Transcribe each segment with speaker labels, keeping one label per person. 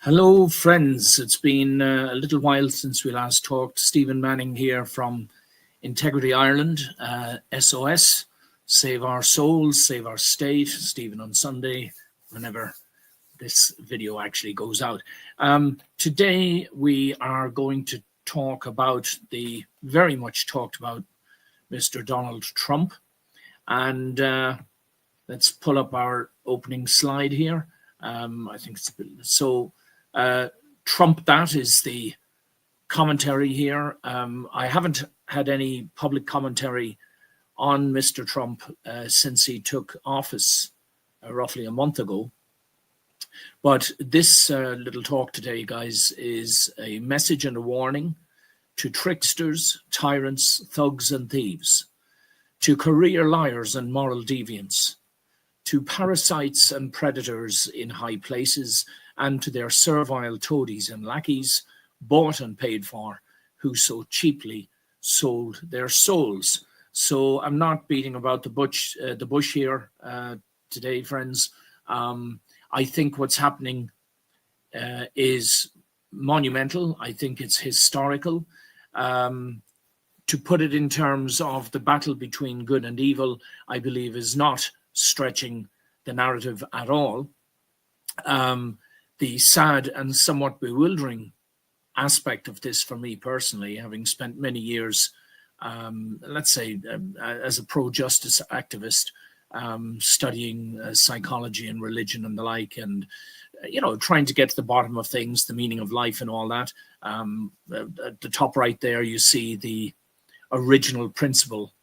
Speaker 1: Hello, friends. It's been a little while since we last talked. Stephen Manning here from Integrity Ireland, S.O.S, Save Our Souls, Save Our State. Stephen on Sunday, whenever this video actually goes out. Today, we are going to talk about the very much talked about Mr. Donald Trump. And let's pull up our opening slide here. I think it's so. Trump, that is the commentary here. I haven't had any public commentary on Mr. Trump since he took office roughly a month ago. But this little talk today, guys, is a message and a warning to tricksters, tyrants, thugs and thieves, to career liars and moral deviants, to parasites and predators in high places, and to their servile toadies and lackeys, bought and paid for, who so cheaply sold their souls. So I'm not beating about the bush here today, friends. I think what's happening is monumental. I think it's historical. To put it in terms of the battle between good and evil, I believe is not stretching the narrative at all. The sad and somewhat bewildering aspect of this for me personally, having spent many years, let's say, as a pro-justice activist, studying psychology and religion and the like, and, you know, trying to get to the bottom of things, the meaning of life and all that. At the top right there, you see the original principle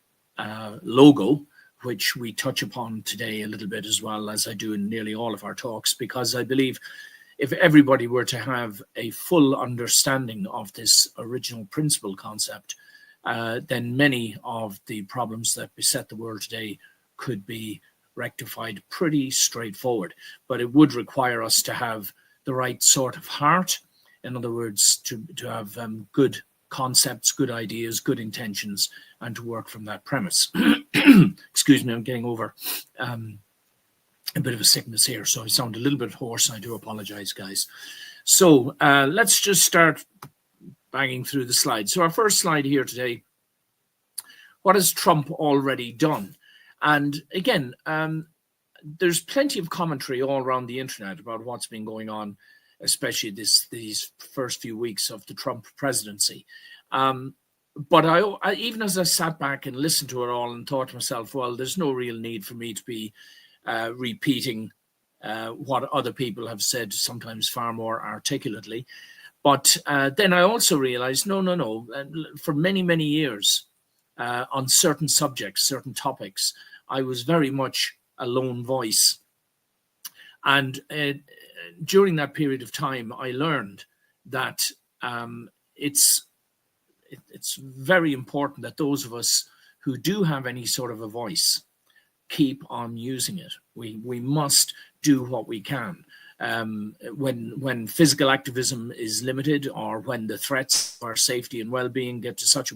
Speaker 1: logo, which we touch upon today a little bit, as well as I do in nearly all of our talks, because I believe if everybody were to have a full understanding of this original principle concept, then many of the problems that beset the world today could be rectified pretty straightforward. But it would require us to have the right sort of heart. In other words, to have good concepts, good ideas, good intentions, and to work from that premise. Excuse me, I'm getting over a bit of a sickness here, so I sound a little bit hoarse. I do apologize, guys. So let's just start banging through the slides. So our first slide here today, what has Trump already done? And again, there's plenty of commentary all around the internet about what's been going on, especially these first few weeks of the Trump presidency. But I even as I sat back and listened to it all and thought to myself, well, there's no real need for me to be repeating what other people have said, sometimes far more articulately. But then I also realized, no. For many, many years on certain subjects, certain topics, I was very much a lone voice. And during that period of time, I learned that it's very important that those of us who do have any sort of a voice keep on using it. We must do what we can. When physical activism is limited, or when the threats of our safety and well-being get to such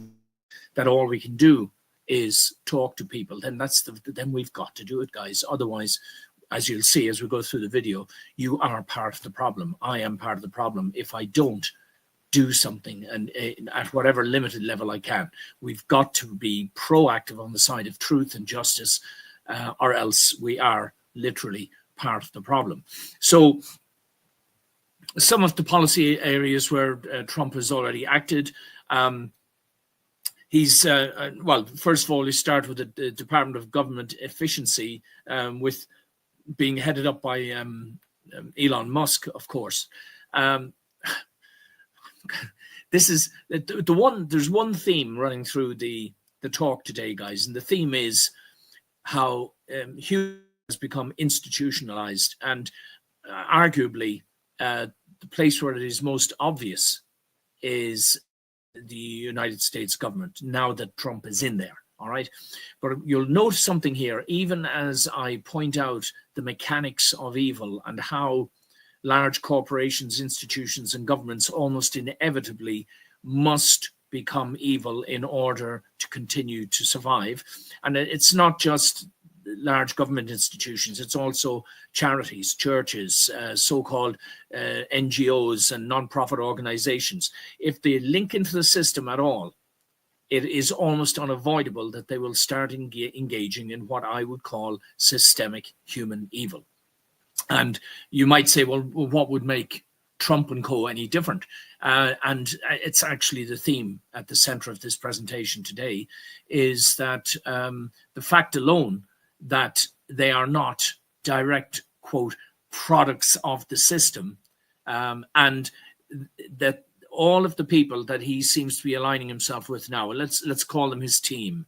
Speaker 1: that all we can do is talk to people, then then we've got to do it, guys. Otherwise, as you'll see as we go through the video, you are part of the problem. I am part of the problem if I don't do something, and at whatever limited level I can. We've got to be proactive on the side of truth and justice, or else we are literally part of the problem. So some of the policy areas where Trump has already acted, he's, well, first of all, he started with the Department of Government Efficiency, with being headed up by Elon Musk, of course. This is there's one theme running through the talk today, guys, and the theme is how human has become institutionalized, and arguably the place where it is most obvious is the United States government, now that Trump is in there. All right, but you'll notice something here, even as I point out the mechanics of evil and how large corporations, institutions, and governments almost inevitably must become evil in order to continue to survive. And it's not just large government institutions. It's also charities, churches, so-called NGOs and non-profit organizations. If they link into the system at all, it is almost unavoidable that they will start engaging in what I would call systemic human evil. And you might say, well, what would make Trump and co any different? And it's actually the theme at the center of this presentation today, is that the fact alone that they are not direct, quote, products of the system, and that all of the people that he seems to be aligning himself with now, let's call them his team,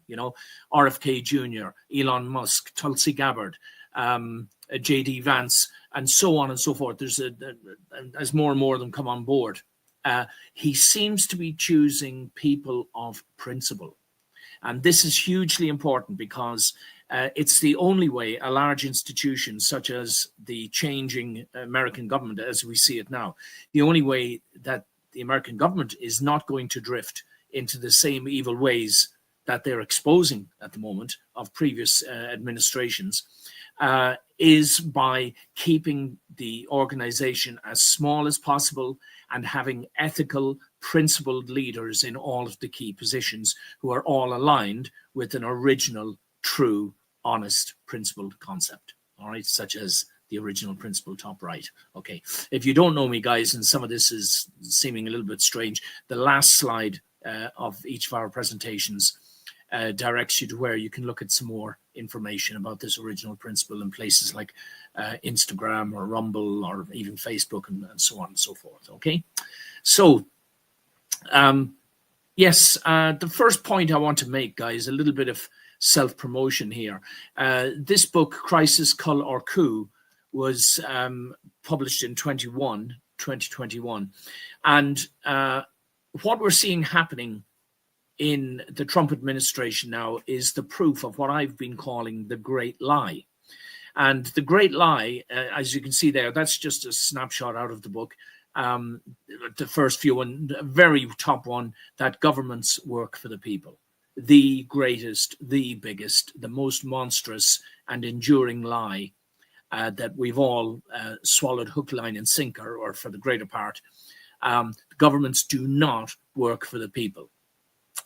Speaker 1: RFK Jr., Elon Musk, Tulsi Gabbard, J.D. Vance, and so on and so forth. As more and more of them come on board, he seems to be choosing people of principle. And this is hugely important because it's the only way a large institution such as the changing American government, as we see it now, the only way that the American government is not going to drift into the same evil ways that they're exposing at the moment of previous administrations, is by keeping the organization as small as possible and having ethical, principled leaders in all of the key positions who are all aligned with an original, true, honest, principled concept, all right, such as the original principle top right. Okay, if you don't know me, guys, and some of this is seeming a little bit strange, the last slide of each of our presentations directs you to where you can look at some more information about this original principle in places like Instagram or Rumble or even Facebook and so on and so forth. Okay, so yes, the first point I want to make, guys, a little bit of self-promotion here. This book, Crisis, Cull or Coup, was published in 2021. And what we're seeing happening in the Trump administration now is the proof of what I've been calling the Great Lie. And the Great Lie, as you can see there, that's just a snapshot out of the book. The first few, and very top one, that governments work for the people. The greatest, the biggest, the most monstrous and enduring lie that we've all swallowed hook, line, and sinker, or for the greater part. Governments do not work for the people.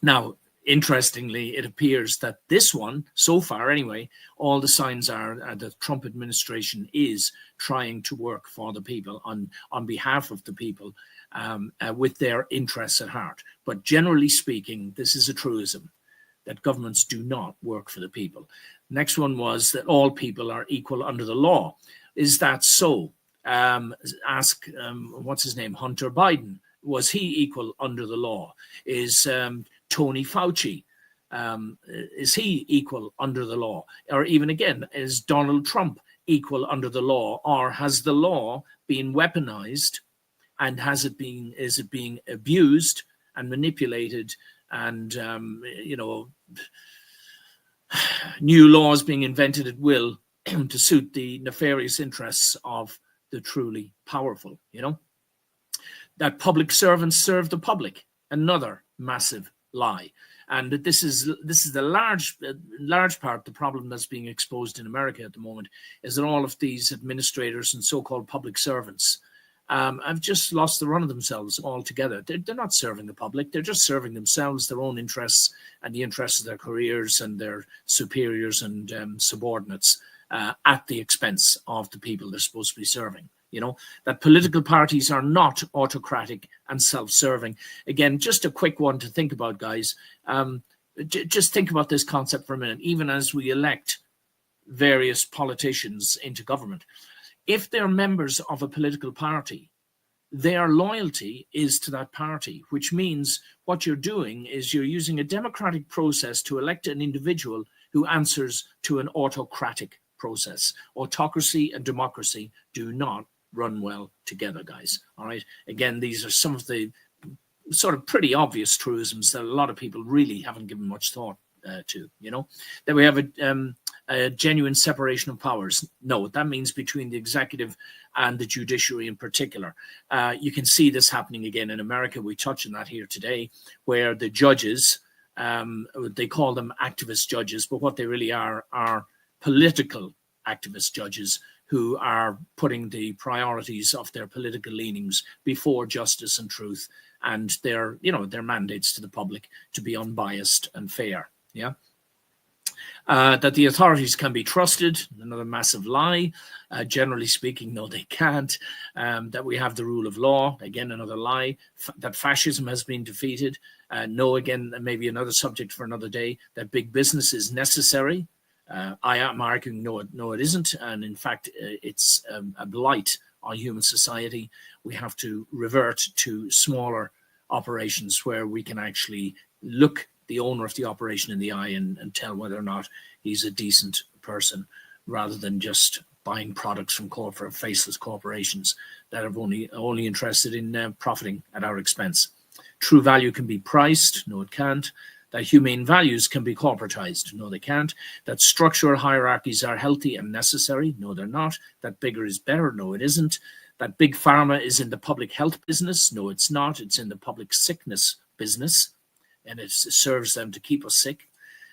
Speaker 1: Now, interestingly, it appears that this one, so far anyway, all the signs are the Trump administration is trying to work for the people on behalf of the people with their interests at heart. But generally speaking, this is a truism, that governments do not work for the people. Next one was that all people are equal under the law. Is that so? Ask, what's his name, Hunter Biden. Was he equal under the law? Is Tony Fauci, is he equal under the law? Or even again, is Donald Trump equal under the law? Or has the law been weaponized, and is it being abused and manipulated, and new laws being invented at will to suit the nefarious interests of the truly powerful? That public servants serve the public, another massive lie. And that this is the large part, the problem that's being exposed in America at the moment, is that all of these administrators and so-called public servants have just lost the run of themselves altogether. They're not serving the public. They're just serving themselves, their own interests, and the interests of their careers and their superiors and subordinates at the expense of the people they're supposed to be serving. That political parties are not autocratic and self-serving. Again, just a quick one to think about, guys. Just think about this concept for a minute. Even as we elect various politicians into government, if they're members of a political party, their loyalty is to that party, which means what you're doing is you're using a democratic process to elect an individual who answers to an autocratic process. Autocracy and democracy do not run well together, guys. All right. Again, these are some of the sort of pretty obvious truisms that a lot of people really haven't given much thought to. That we have a genuine separation of powers. No, that means between the executive and the judiciary in particular. You can see this happening again in America. We touch on that here today, where the judges, they call them activist judges, but what they really are political activist judges who are putting the priorities of their political leanings before justice and truth and their mandates to the public to be unbiased and fair. Yeah. That the authorities can be trusted, another massive lie. Generally speaking, no, they can't. That we have the rule of law, again, another lie. That fascism has been defeated. No, again, maybe another subject for another day. That big business is necessary. I am arguing no, it isn't. And in fact, it's a blight on human society. We have to revert to smaller operations where we can actually look the owner of the operation in the eye and tell whether or not he's a decent person, rather than just buying products from faceless corporations that are only interested in profiting at our expense. True value can be priced. No, it can't. That humane values can be corporatized. No, they can't. That structural hierarchies are healthy and necessary. No, they're not. That bigger is better. No, it isn't. That big pharma is in the public health business. No, it's not. It's in the public sickness business, and it serves them to keep us sick.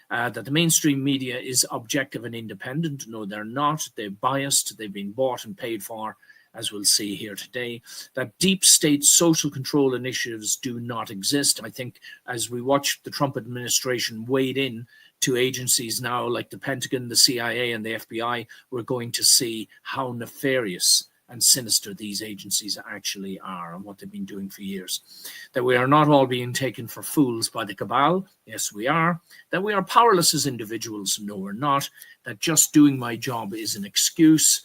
Speaker 1: That the mainstream media is objective and independent. No, they're not. They're biased. They've been bought and paid for, as we'll see here today. That deep state social control initiatives do not exist. I think as we watch the Trump administration wade in to agencies now like the Pentagon, the CIA, and the FBI, we're going to see how nefarious and sinister these agencies actually are and what they've been doing for years. That we are not all being taken for fools by the cabal. Yes, we are. That we are powerless as individuals. No, we're not. That just doing my job is an excuse.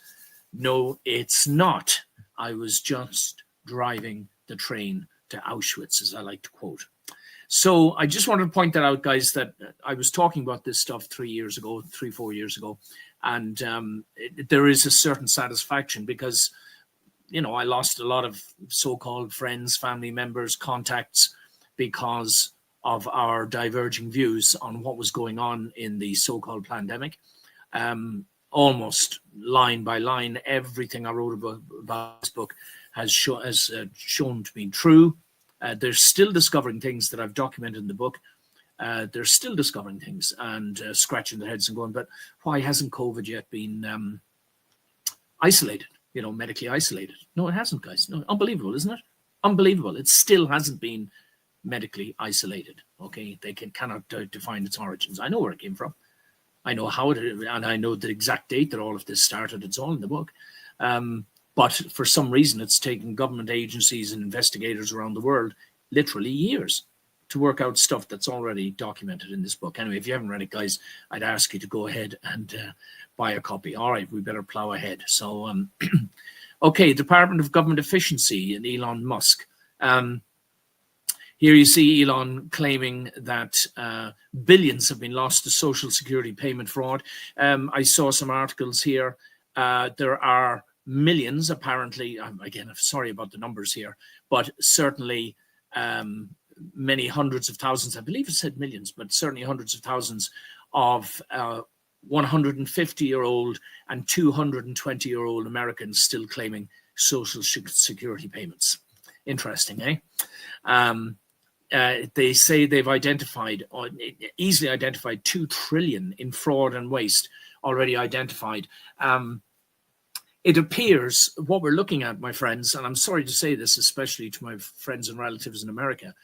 Speaker 1: No, it's not. I was just driving the train to Auschwitz, as I like to quote. So I just wanted to point that out, guys, that I was talking about this stuff 4 years ago, and there is a certain satisfaction because, I lost a lot of so-called friends, family members, contacts because of our diverging views on what was going on in the so-called pandemic. Almost line by line, everything I wrote about this book has shown to be true. They're still discovering things that I've documented in the book. They're still discovering things and scratching their heads and going, but why hasn't COVID yet been isolated, medically isolated? No, it hasn't, guys. No, unbelievable, isn't it? Unbelievable. It still hasn't been medically isolated, okay? They cannot define its origins. I know where it came from. I know how it, and I know the exact date that all of this started. It's all in the book. But for some reason, it's taken government agencies and investigators around the world literally years to work out stuff that's already documented in this book. Anyway, if you haven't read it, guys, I'd ask you to go ahead and buy a copy. All right, we better plow ahead. So, okay, Department of Government Efficiency and Elon Musk. Here you see Elon claiming that billions have been lost to Social Security payment fraud. I saw some articles here. There are millions, apparently. Again, I'm sorry about the numbers here, but certainly many hundreds of thousands, I believe it said millions, but certainly hundreds of thousands of 150-year-old and 220-year-old Americans still claiming Social Security payments. Interesting, eh? They say they've easily identified 2 trillion in fraud and waste already identified. It appears what we're looking at, my friends, and I'm sorry to say this, especially to my friends and relatives in America,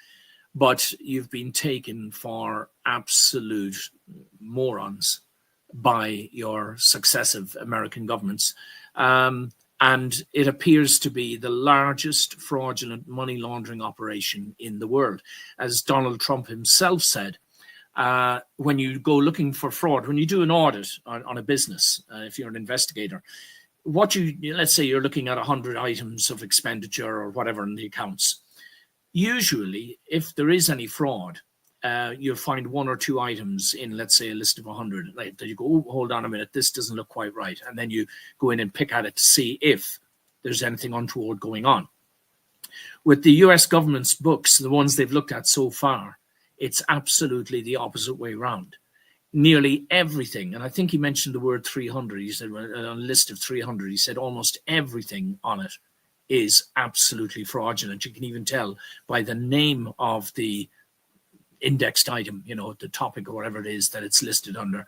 Speaker 1: but you've been taken for absolute morons by your successive American governments. And it appears to be the largest fraudulent money laundering operation in the world. As Donald Trump himself said, when you go looking for fraud, when you do an audit on a business, if you're an investigator, let's say you're looking at 100 items of expenditure or whatever in the accounts. Usually, if there is any fraud, you'll find 1 or 2 items in, let's say, a list of 100. Like, you go, oh, hold on a minute, this doesn't look quite right. And then you go in and pick at it to see if there's anything untoward going on. With the US government's books, the ones they've looked at so far, it's absolutely the opposite way around. Nearly everything, and I think he mentioned the word 300, he said on a list of 300, he said almost everything on it is absolutely fraudulent. You can even tell by the name of the indexed item, the topic or whatever it is that it's listed under.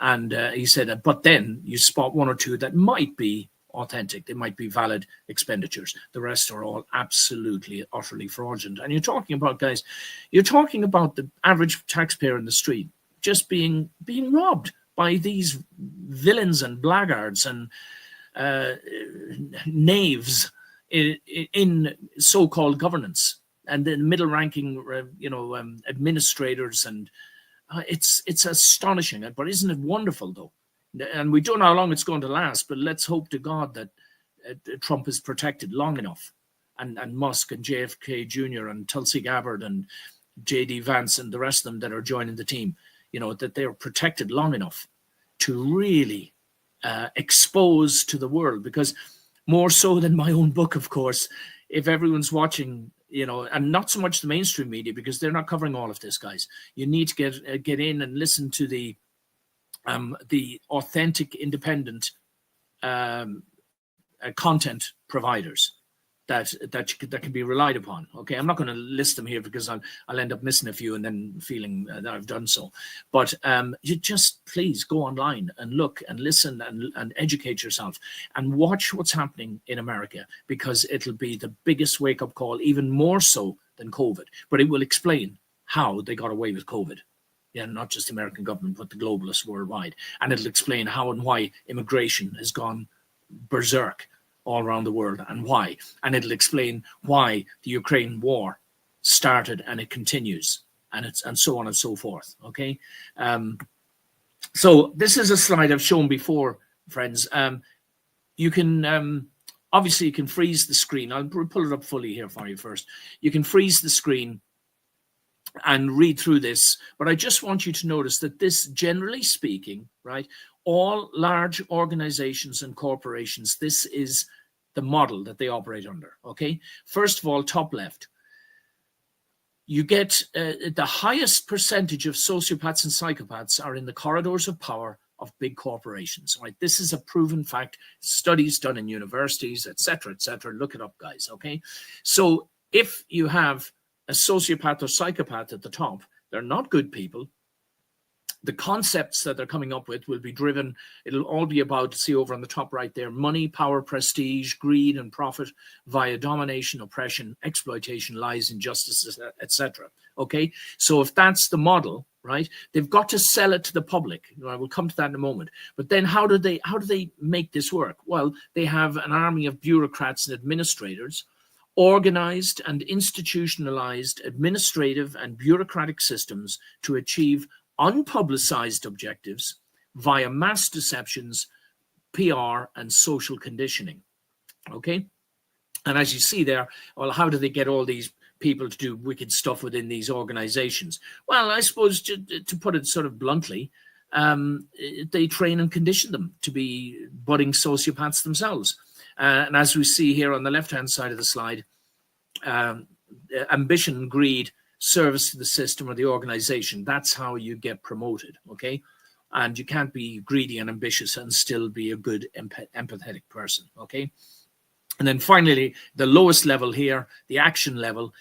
Speaker 1: And he said, but then you spot one or two that might be authentic. They might be valid expenditures. The rest are all absolutely, utterly fraudulent. And you're talking about, guys, you're talking about the average taxpayer in the street just being robbed by these villains and blackguards and knaves in so-called governance and then middle-ranking, administrators, and it's astonishing. But isn't it wonderful, though? And we don't know how long it's going to last, but let's hope to God that Trump is protected long enough, and Musk and JFK Jr. and Tulsi Gabbard and J.D. Vance and the rest of them that are joining the team, that they're protected long enough to really expose to the world. Because more so than my own book, of course, if everyone's watching, and not so much the mainstream media, because they're not covering all of this, guys. You need to get in and listen to the authentic, independent content providers that can be relied upon. Okay, I'm not going to list them here because I'll end up missing a few and then feeling that I've done so. But you just please go online and look and listen and educate yourself and watch what's happening in America, because it'll be the biggest wake-up call, even more so than COVID. But it will explain how they got away with COVID. Yeah, not just the American government, but the globalists worldwide. And it'll explain how and why immigration has gone berserk all around the world and why. And it'll explain why the Ukraine war started and it continues, and so on and so forth. Okay. So this is a slide I've shown before, friends. You can obviously you can freeze the screen. I'll pull it up fully here for you first. You can freeze the screen and read through this, but I just want you to notice that this, generally speaking, right, all large organizations and corporations, this is the model that they operate under. Okay, first of all, top left, you get the highest percentage of sociopaths and psychopaths are in the corridors of power of big corporations. Right, this is a proven fact. Studies done in universities, etc., etc. Look it up, guys. Okay, so if you have a sociopath or psychopath at the top, they're not good people. The concepts that they're coming up with will be driven, it'll all be about, see over on the top right there, money, power, prestige, greed, and profit via domination, oppression, exploitation, lies, injustices, etc. Okay, so if that's the model, right, they've got to sell it to the public. I will come to that in a moment. But then how do they make this work? Well, they have an army of bureaucrats and administrators, organized and institutionalized administrative and bureaucratic systems to achieve unpublicized objectives via mass deceptions, PR, and social conditioning. Okay? And as you see there, well, how do they get all these people to do wicked stuff within these organizations? Well, I suppose to put it sort of bluntly, they train and condition them to be budding sociopaths themselves. And as we see here on the left-hand side of the slide, ambition, greed, service to the system or the organization, that's how you get promoted, okay? And you can't be greedy and ambitious and still be a good empathetic person, okay? And then finally, the lowest level here, the action level,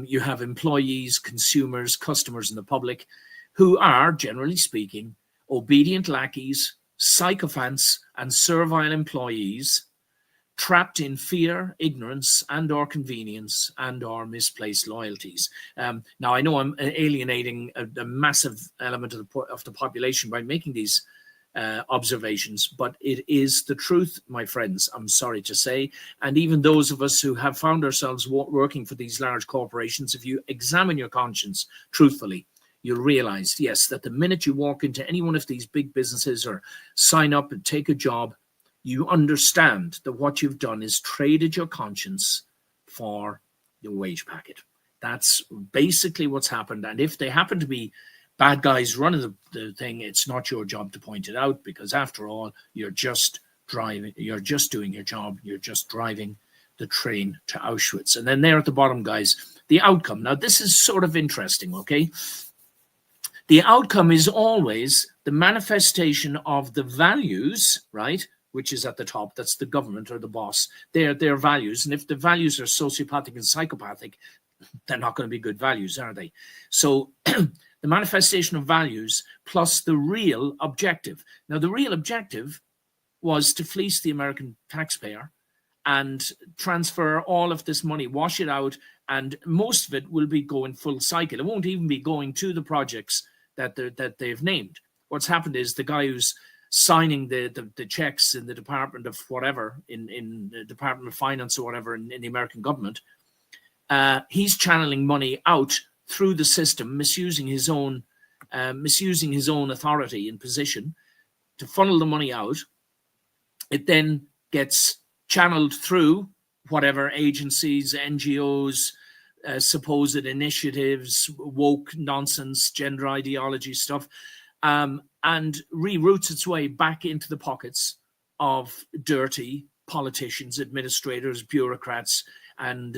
Speaker 1: you have employees, consumers, customers, and the public, who are, generally speaking, obedient lackeys, sycophants, and servile employees, trapped in fear, ignorance, and or convenience, and or misplaced loyalties. Now, I know I'm alienating a massive element of the population by making these observations, but it is the truth, my friends, I'm sorry to say. And even those of us who have found ourselves working for these large corporations, if you examine your conscience truthfully, you'll realize, yes, that the minute you walk into any one of these big businesses or sign up and take a job, you understand that what you've done is traded your conscience for your wage packet. That's basically what's happened. And if they happen to be bad guys running the thing, it's not your job to point it out, because after all, you're just doing your job. You're just driving the train to Auschwitz. And then there at the bottom, guys, the outcome. Now, this is sort of interesting, okay? The outcome is always the manifestation of the values, right? Which is at the top, that's the government or the boss, their values. And if the values are sociopathic and psychopathic, they're not going to be good values, are they? So the manifestation of values plus the real objective. Now, the real objective was to fleece the American taxpayer and transfer all of this money, wash it out, and most of it will be going full cycle. It won't even be going to the projects that they've named. What's happened is the guy who's signing the checks in the Department of whatever, in the Department of Finance or whatever in the American government, he's channeling money out through the system, misusing his own authority and position to funnel the money out. It then gets channeled through whatever agencies, NGOs, supposed initiatives, woke nonsense, gender ideology stuff, and reroutes its way back into the pockets of dirty politicians, administrators, bureaucrats, and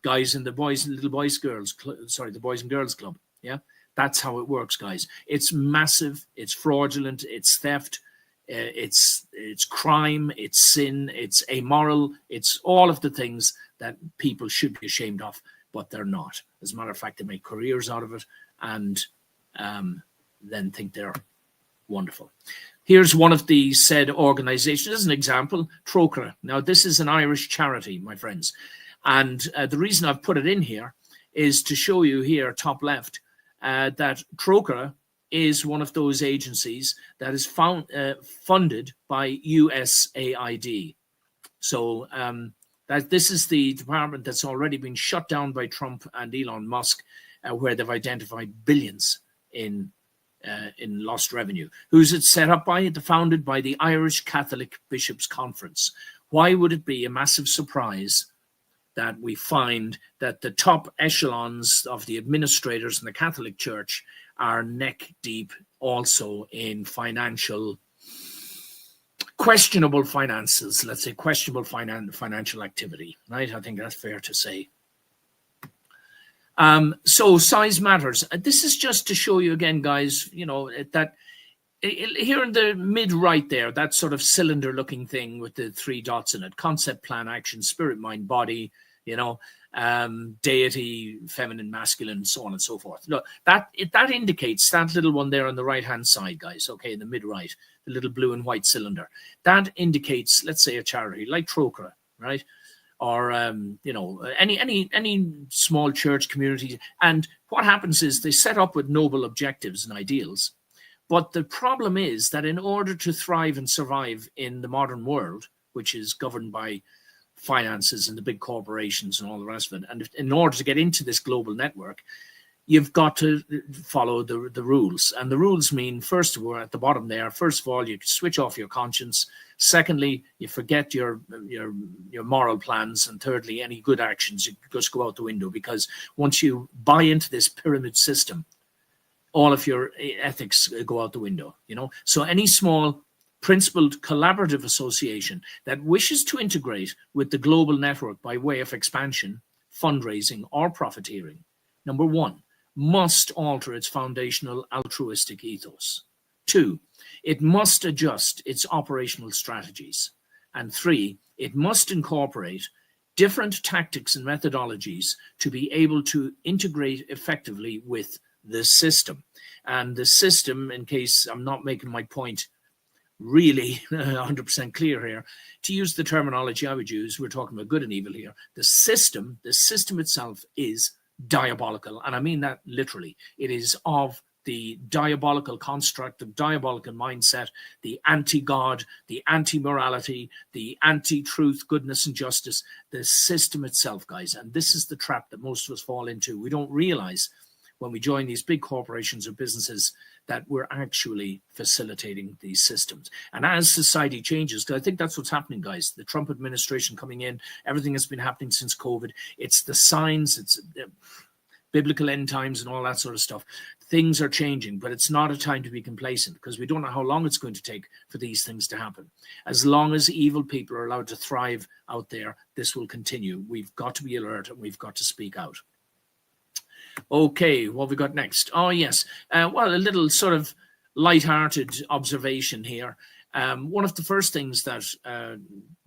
Speaker 1: guys in the Boys and Girls Club. Yeah, that's how it works, guys. It's massive. It's fraudulent. It's theft. It's crime. It's sin. It's amoral. It's all of the things that people should be ashamed of, but they're not. As a matter of fact, they make careers out of it, and then think they're wonderful. Here's one of the said organizations as an example, Trócaire. Now, this is an Irish charity, my friends. And the reason I've put it in here is to show you here, top left, that Trócaire is one of those agencies that is funded by USAID. So that this is the department that's already been shut down by Trump and Elon Musk, where they've identified billions in lost revenue. Who's it set up by? It's founded by the Irish Catholic Bishops' Conference. Why would it be a massive surprise that we find that the top echelons of the administrators in the Catholic Church are neck deep also in questionable finances, let's say questionable financial activity, right? I think that's fair to say. So size matters. This is just to show you again, guys, you know, that here in the mid right there, that sort of cylinder looking thing with the 3 dots in it, concept, plan, action, spirit, mind, body, you know, deity, feminine, masculine, so on and so forth. Look, that indicates that little one there on the right hand side, guys, okay, in the mid right, the little blue and white cylinder, that indicates, let's say, a charity like Trócaire, right? Or you know, any small church community. And what happens is they set up with noble objectives and ideals. But the problem is that in order to thrive and survive in the modern world, which is governed by finances and the big corporations and all the rest of it, and in order to get into this global network, you've got to follow the rules. And the rules mean, first of all, at the bottom there, first of all, you switch off your conscience. Secondly, you forget your moral plans. And thirdly, any good actions, you just go out the window, because once you buy into this pyramid system, all of your ethics go out the window, you know. So any small principled collaborative association that wishes to integrate with the global network by way of expansion, fundraising, or profiteering, number one, must alter its foundational altruistic ethos. 2, it must adjust its operational strategies. And 3, it must incorporate different tactics and methodologies to be able to integrate effectively with the system. And the system, in case I'm not making my point really 100% clear here, to use the terminology I would use, we're talking about good and evil here. The system itself is diabolical, and I mean that literally. It is of the diabolical construct, the diabolical mindset, the anti-God, the anti-morality, the anti-truth, goodness and justice, the system itself, guys. And this is the trap that most of us fall into. We don't realize when we join these big corporations or businesses that we're actually facilitating these systems. And as society changes, because I think that's what's happening, guys, the Trump administration coming in, everything has been happening since COVID. It's the signs, it's biblical end times and all that sort of stuff. Things are changing, but it's not a time to be complacent, because we don't know how long it's going to take for these things to happen. As long as evil people are allowed to thrive out there, this will continue. We've got to be alert and we've got to speak out. Okay, what have we got next? Oh, yes. Well, a little sort of light-hearted observation here. One of the first things that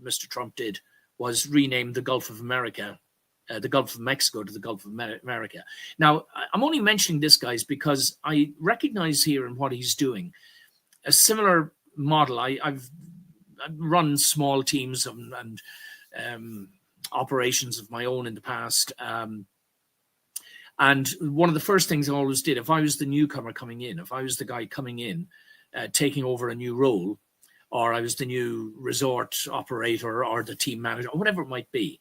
Speaker 1: Mr. Trump did was rename the Gulf of America the Gulf of Mexico to the Gulf of America. Now, I'm only mentioning this, guys, because I recognize here in what he's doing a similar model. I've run small teams and operations of my own in the past. And one of the first things I always did, if I was the newcomer coming in, if I was the guy coming in, taking over a new role, or I was the new resort operator or the team manager, or whatever it might be,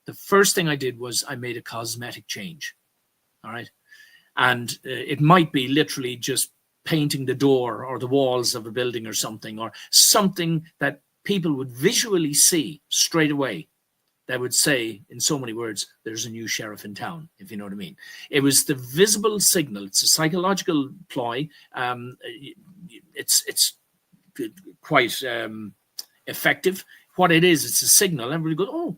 Speaker 1: the first thing I did was I made a cosmetic change. All right. And it might be literally just painting the door or the walls of a building or something that people would visually see straight away. That would say, in so many words, there's a new sheriff in town, if you know what I mean. It was the visible signal. It's a psychological ploy. It's quite effective. What it is, it's a signal. Everybody goes, oh,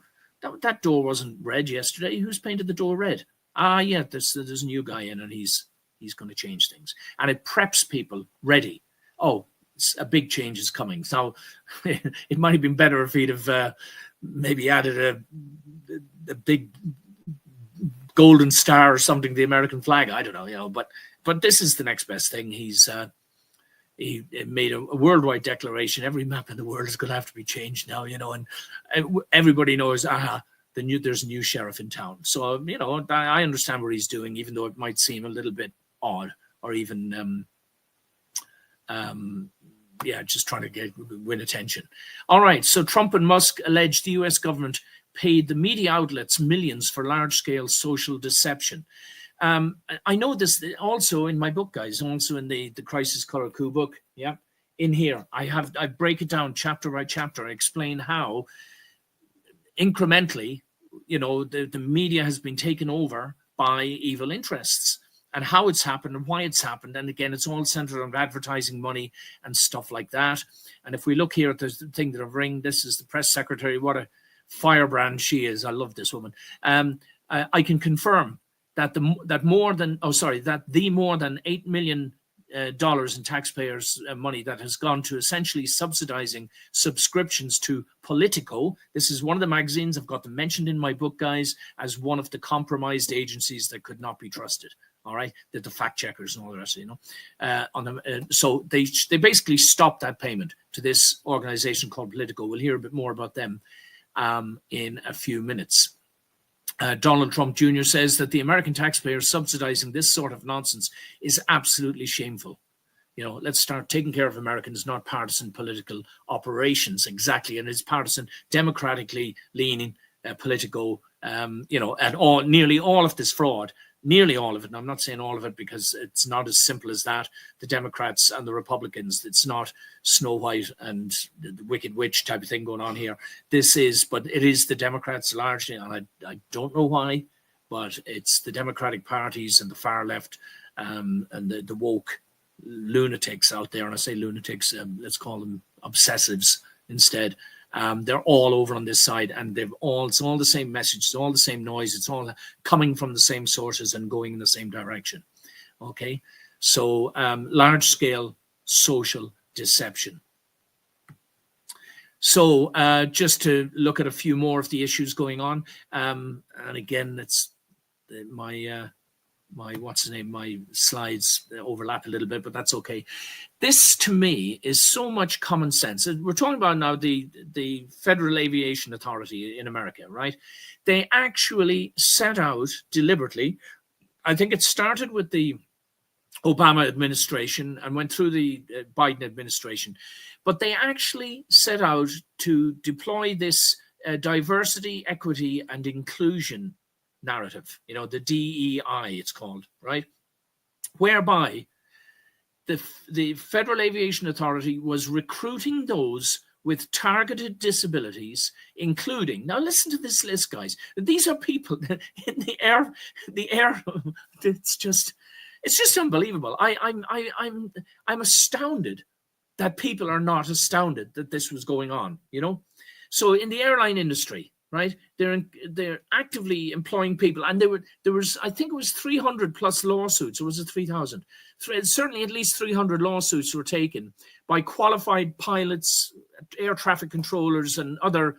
Speaker 1: that door wasn't red yesterday. Who's painted the door red? Yeah, there's a new guy in, and he's going to change things. And it preps people ready. Oh, a big change is coming. So it might have been better if he'd have maybe added a big golden star or something to the American flag. I don't know, but this is the next best thing. He made a worldwide declaration. Every map in the world is going to have to be changed now, and everybody knows, there's a new sheriff in town. So, I understand what he's doing, even though it might seem a little bit odd or even, just trying to win attention. All right. So Trump and Musk alleged the U.S. government paid the media outlets millions for large-scale social deception. I know this also in my book, guys, also in the Crisis Color Coup book. Yeah. In here, I break it down chapter by chapter. I explain how incrementally, the media has been taken over by evil interests, and how it's happened and why it's happened. And again, it's all centered on advertising money and stuff like that. And if we look here at the thing that I've ring, this is the press secretary. What a firebrand she is. I love this woman. I can confirm that the more than $8 million in taxpayers' money that has gone to essentially subsidizing subscriptions to Politico. This is one of the magazines. I've got them mentioned in my book, guys, as one of the compromised agencies that could not be trusted. All right, the fact checkers and all the rest, so they basically stopped that payment to this organization called Politico. We'll hear a bit more about them in a few minutes. Donald Trump Jr. says that the American taxpayers subsidizing this sort of nonsense is absolutely shameful. Let's start taking care of Americans, not partisan political operations. Exactly, and it's partisan, democratically leaning Politico. And nearly all of this fraud. Nearly all of it, and I'm not saying all of it because it's not as simple as that. The Democrats and the Republicans, it's not Snow White and the Wicked Witch type of thing going on here. But it is the Democrats largely, and I don't know why, but it's the Democratic parties and the far left and the woke lunatics out there. And I say lunatics, let's call them obsessives instead. They're all over on this side, and it's all the same message, it's all the same noise, it's all coming from the same sources and going in the same direction. Okay, so large-scale social deception. So just to look at a few more of the issues going on, and again, it's my slides overlap a little bit, but that's okay. This to me is so much common sense. We're talking about now the Federal Aviation Authority in America, right? They actually set out deliberately. I think it started with the Obama administration and went through the Biden administration, but they actually set out to deploy this diversity, equity, and inclusion narrative, the DEI it's called, right? Whereby the Federal Aviation Authority was recruiting those with targeted disabilities, including, now listen to this list, guys. These are people in the air, it's just unbelievable. I'm astounded that people are not astounded that this was going on, So in the airline industry, right, they're actively employing people, and there was I think it was 300 plus lawsuits, or was it 3,000? Certainly at least 300 lawsuits were taken by qualified pilots, air traffic controllers, and other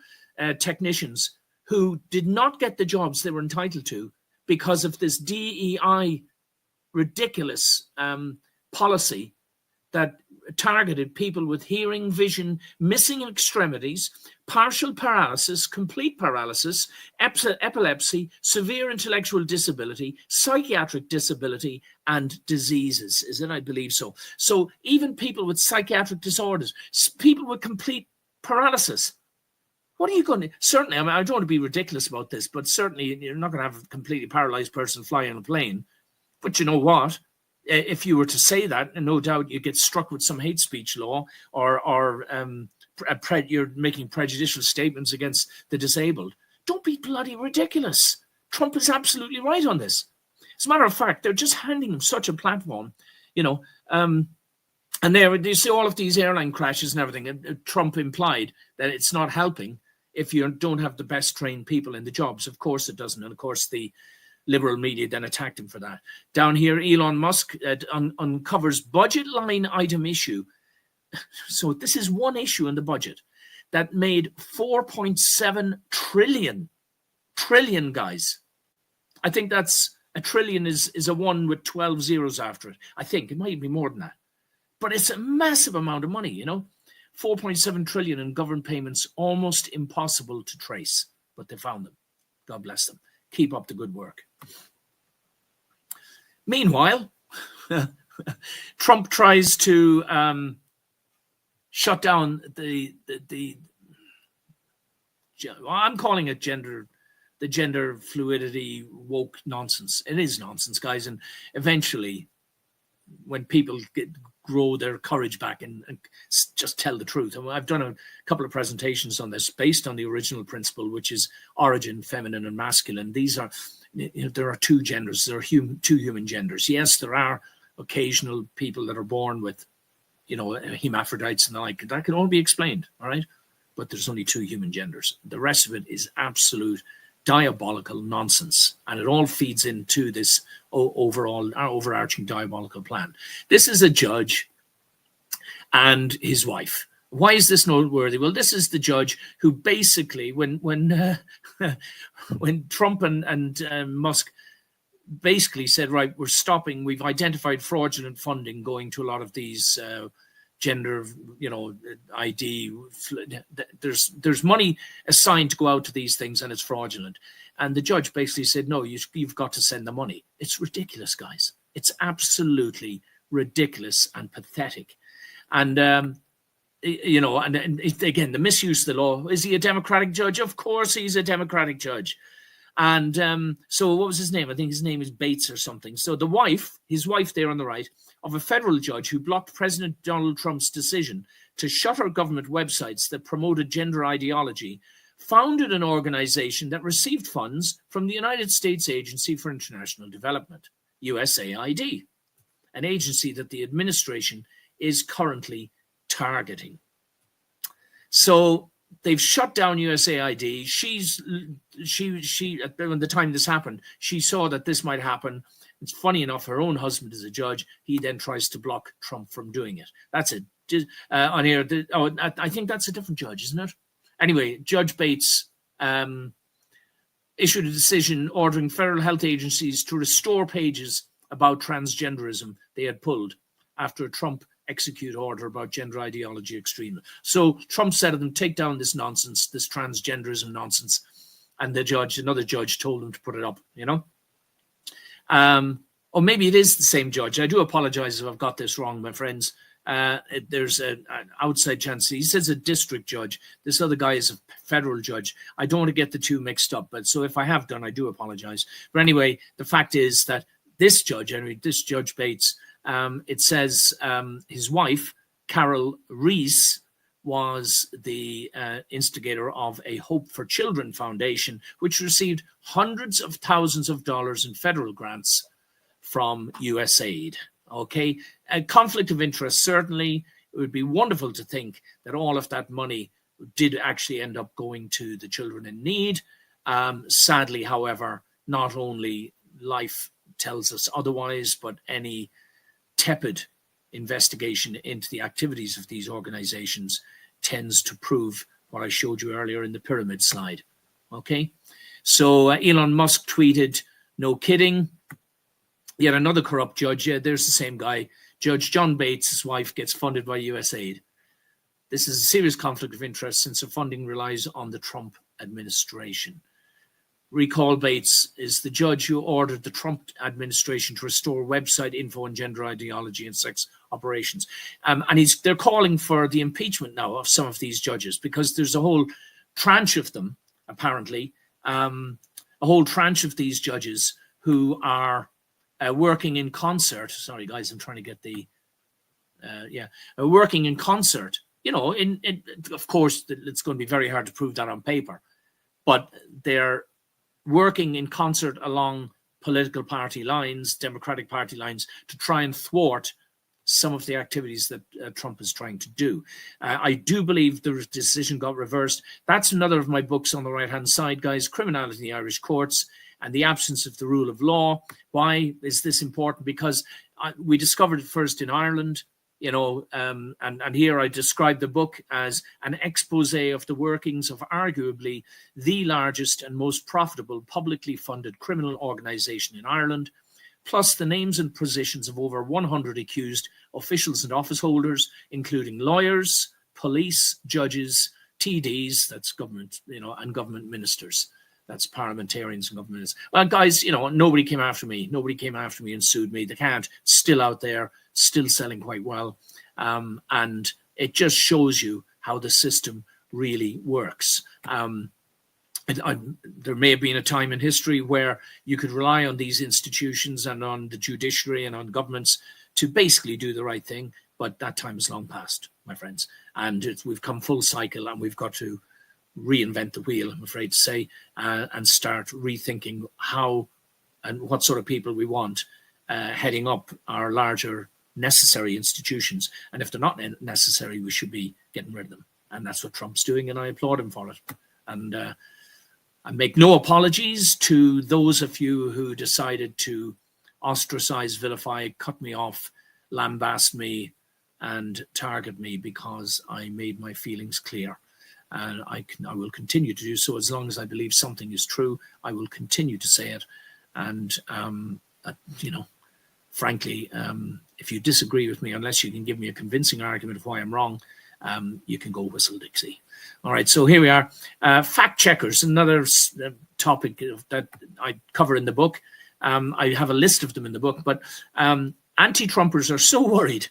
Speaker 1: technicians who did not get the jobs they were entitled to because of this DEI ridiculous policy that targeted people with hearing, vision, missing extremities, partial paralysis, complete paralysis, epilepsy, severe intellectual disability, psychiatric disability, and diseases. Is it? I believe so. So even people with psychiatric disorders, people with complete paralysis. What are you going to... Certainly, I mean, I don't want to be ridiculous about this, but certainly you're not going to have a completely paralyzed person fly on a plane. But you know what? If you were to say that, no doubt you get struck with some hate speech law, or you're making prejudicial statements against the disabled. Don't be bloody ridiculous. Trump is absolutely right on this. As a matter of fact, they're just handing him such a platform, and there you see all of these airline crashes and everything. Trump implied that it's not helping if you don't have the best trained people in the jobs. Of course it doesn't. And of course the liberal media then attacked him for that. Down here, Elon Musk uncovers budget line item issue. So this is one issue in the budget that made 4.7 trillion, guys. I think that's a trillion is a one with 12 zeros after it. I think it might be more than that. But it's a massive amount of money, 4.7 trillion in government payments, almost impossible to trace. But they found them. God bless them. Keep up the good work. Meanwhile, Trump tries to shut down the I'm calling it the gender fluidity woke nonsense. It is nonsense, guys. And eventually, when people grow their courage back and just tell the truth. And I've done a couple of presentations on this based on the original principle, which is origin, feminine and masculine. These are, there are two genders. There are two human genders. Yes, there are occasional people that are born with, hermaphrodites and the like. That can all be explained, all right? But there's only two human genders. The rest of it is absolute diabolical nonsense, and it all feeds into this overarching diabolical plan. This is a judge and his wife. Why is this noteworthy? Well, this is the judge who basically, when Trump and Musk basically said, right, we're stopping, we've identified fraudulent funding going to a lot of these gender, ID. There's money assigned to go out to these things, and it's fraudulent. And the judge basically said, no, you've got to send the money. It's ridiculous, guys. It's absolutely ridiculous and pathetic. And and again, the misuse of the law. Is he a Democratic judge? Of course he's a Democratic judge. And so what was his name? I think his name is Bates or something. So his wife there on the right, of a federal judge who blocked President Donald Trump's decision to shutter government websites that promoted gender ideology, founded an organization that received funds from the United States Agency for International Development, USAID, an agency that the administration is currently targeting. So they've shut down USAID. She at the time this happened, she saw that this might happen. It's funny enough, her own husband is a judge. He then tries to block Trump from doing it. That's it. On here, I think that's a different judge, isn't it? Anyway, Judge Bates issued a decision ordering federal health agencies to restore pages about transgenderism they had pulled after a Trump execute order about gender ideology extremism. So Trump said to them, take down this nonsense, this transgenderism nonsense. And another judge told him to put it up, or maybe it is the same judge. I do apologize if I've got this wrong, my friends. There's an outside chance. He says a district judge. This other guy is a federal judge. I don't want to get the two mixed up, but so if I have done, I do apologize. But anyway, the fact is that this Judge Bates, it says his wife, Carol Reese, was the instigator of a Hope for Children Foundation, which received hundreds of thousands of dollars in federal grants from USAID. Okay, a conflict of interest, certainly. It would be wonderful to think that all of that money did actually end up going to the children in need. Sadly, however, not only life tells us otherwise, but any tepid investigation into the activities of these organizations tends to prove what I showed you earlier in the pyramid slide. Okay, so Elon Musk tweeted, "No kidding." Yet another corrupt judge. Yeah, there's the same guy. Judge John Bates' wife gets funded by USAID. This is a serious conflict of interest since her funding relies on the Trump administration. Recall Bates is the judge who ordered the Trump administration to restore website info on gender ideology and sex operations. And they're calling for the impeachment now of some of these judges because there's a whole tranche of them, apparently, a whole tranche of these judges who are working in concert. Sorry, guys, I'm trying to get the, working in concert. Of course, it's going to be very hard to prove that on paper, but they're working in concert along political party lines, Democratic Party lines, to try and thwart some of the activities that Trump is trying to do. I do believe the decision got reversed. That's another of my books on the right-hand side, guys, Criminality in the Irish Courts and the Absence of the Rule of Law. Why is this important? Because we discovered it first in Ireland, and here I describe the book as an expose of the workings of arguably the largest and most profitable publicly funded criminal organization in Ireland, plus the names and positions of over 100 accused officials and office holders, including lawyers, police, judges, TDs, that's government, and government ministers. That's parliamentarians and government ministers. Well, guys, nobody came after me. Nobody came after me and sued me. They can't. Still out there, still selling quite well. And it just shows you how the system really works. There may have been a time in history where you could rely on these institutions and on the judiciary and on governments to basically do the right thing, but that time is long past, my friends. And we've come full cycle, and we've got to reinvent the wheel, I'm afraid to say, and start rethinking how and what sort of people we want heading up our larger necessary institutions. And if they're not necessary, we should be getting rid of them. And that's what Trump's doing, and I applaud him for it. And I make no apologies to those of you who decided to ostracize, vilify, cut me off, lambast me, and target me because I made my feelings clear. And I will continue to do so as long as I believe something is true. I will continue to say it. And, frankly, if you disagree with me, unless you can give me a convincing argument of why I'm wrong, you can go whistle Dixie. All right, so here we are. Fact checkers, another topic that I cover in the book. I have a list of them in the book, but anti-Trumpers are so worried.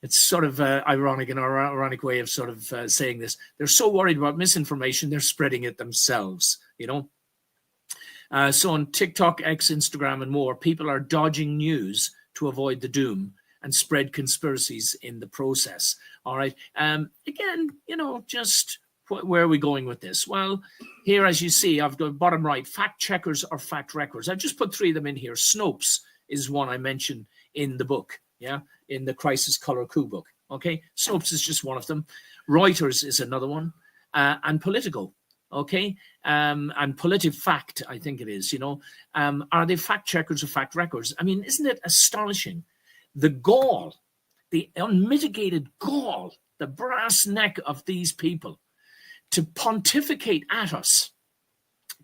Speaker 1: It's sort of ironic way of sort of saying this. They're so worried about misinformation, they're spreading it themselves, So on TikTok, X, Instagram, and more, people are dodging news to avoid the doom and spread conspiracies in the process. All right. Again, just where are we going with this? Well, here, as you see, I've got bottom right, fact checkers or fact records. I've just put 3 of them in here. Snopes is one I mentioned in the book. Yeah. In the Crisis Color Coup book. Okay. Snopes is just one of them. Reuters is another one. And Politico. Okay. And PolitiFact, I think it is, are they fact checkers or fact records? I mean, isn't it astonishing? The gall, the unmitigated gall, the brass neck of these people to pontificate at us,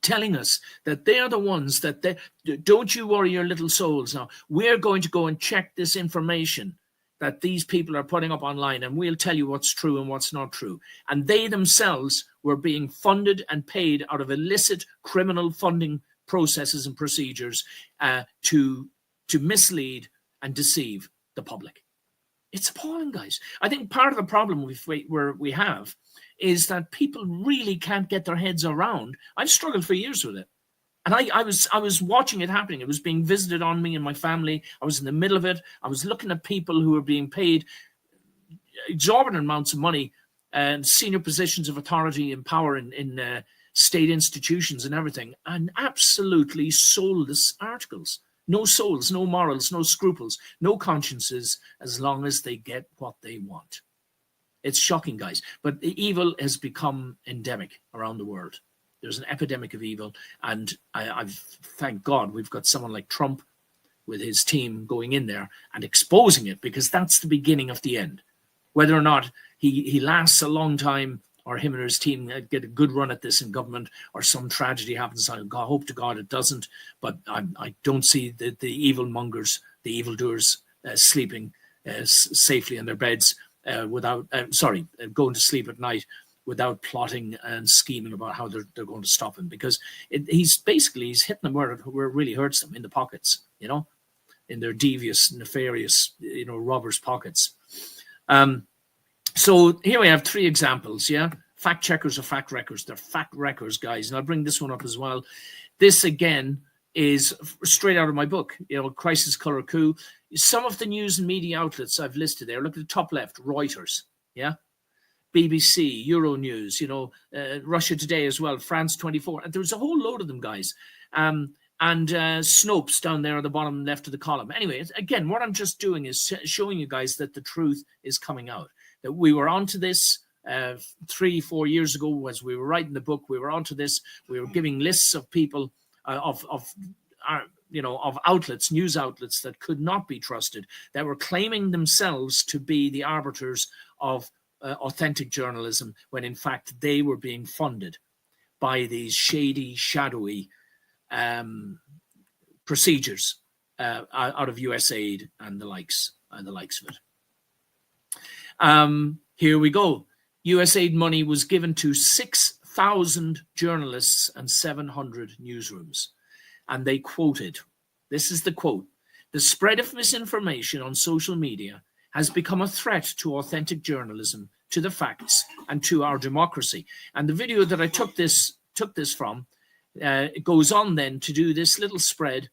Speaker 1: telling us that they're the ones that don't you worry your little souls now. We're going to go and check this information that these people are putting up online, and we'll tell you what's true and what's not true. And they themselves were being funded and paid out of illicit criminal funding processes and procedures to mislead and deceive the public. It's appalling, guys. I think part of the problem we have is that people really can't get their heads around. I've struggled for years with it. And I was watching it happening. It was being visited on me and my family. I was in the middle of it. I was looking at people who were being paid exorbitant amounts of money and senior positions of authority and power in state institutions and everything, and absolutely soulless articles. No souls, no morals, no scruples, no consciences, as long as they get what they want. It's shocking, guys. But the evil has become endemic around the world. There's an epidemic of evil, and I've thank God we've got someone like Trump with his team going in there and exposing it, because that's the beginning of the end. Whether or not he lasts a long time, or him and his team get a good run at this in government, or some tragedy happens. I hope to God it doesn't, but I don't see the evil mongers, the evildoers sleeping safely in their beds without, going to sleep at night without plotting and scheming about how they're going to stop him, because he's hitting them where it really hurts them, in the pockets, in their devious, nefarious, robbers' pockets. So here we have 3 examples, yeah? Fact checkers or fact wreckers. They're fact wreckers, guys. And I'll bring this one up as well. This, again, is straight out of my book, Crisis Color Coup. Some of the news and media outlets I've listed there. Look at the top left, Reuters, yeah? BBC, Euronews, Russia Today as well, France 24. And there's a whole load of them, guys. And Snopes down there on the bottom left of the column. Anyway, again, what I'm just doing is showing you guys that the truth is coming out. That we were onto this 3-4 years ago as we were writing the book. We were onto this. We were giving lists of people of outlets, news outlets that could not be trusted, that were claiming themselves to be the arbiters of authentic journalism, when in fact they were being funded by these shady, shadowy procedures out of USAID and the likes of it. Here we go. USAID money was given to 6,000 journalists and 700 newsrooms. And they quoted, this is the quote: "The spread of misinformation on social media has become a threat to authentic journalism, to the facts, and to our democracy." And the video that I took this from, it goes on then to do this little spread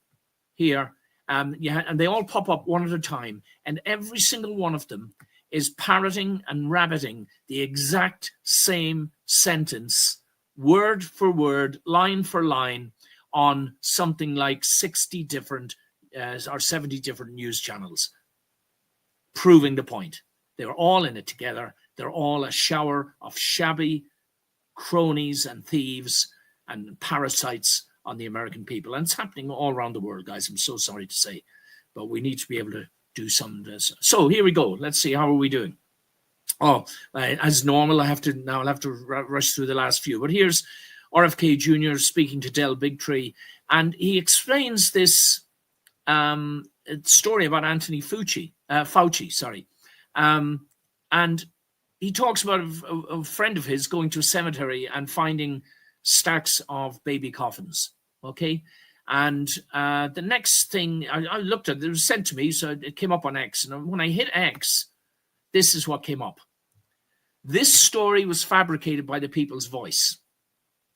Speaker 1: here. And they all pop up one at a time. And every single one of them is parroting and rabbiting the exact same sentence, word for word, line for line, on something like 60 different or 70 different news channels, proving the point. They're all in it together. They're all a shower of shabby cronies and thieves and parasites on the American people. And it's happening all around the world, guys. I'm so sorry to say, but we need to be able to do some of this. So here we go. Let's see, how are we doing? As normal, I'll have to rush through the last few. But here's RFK Jr. speaking to Del Bigtree, and he explains this story about Anthony Fauci. And he talks about a friend of his going to a cemetery and finding stacks of baby coffins. Okay. And the next thing I looked at, it was sent to me, so it came up on X. And when I hit X, this is what came up. This story was fabricated by the People's Voice.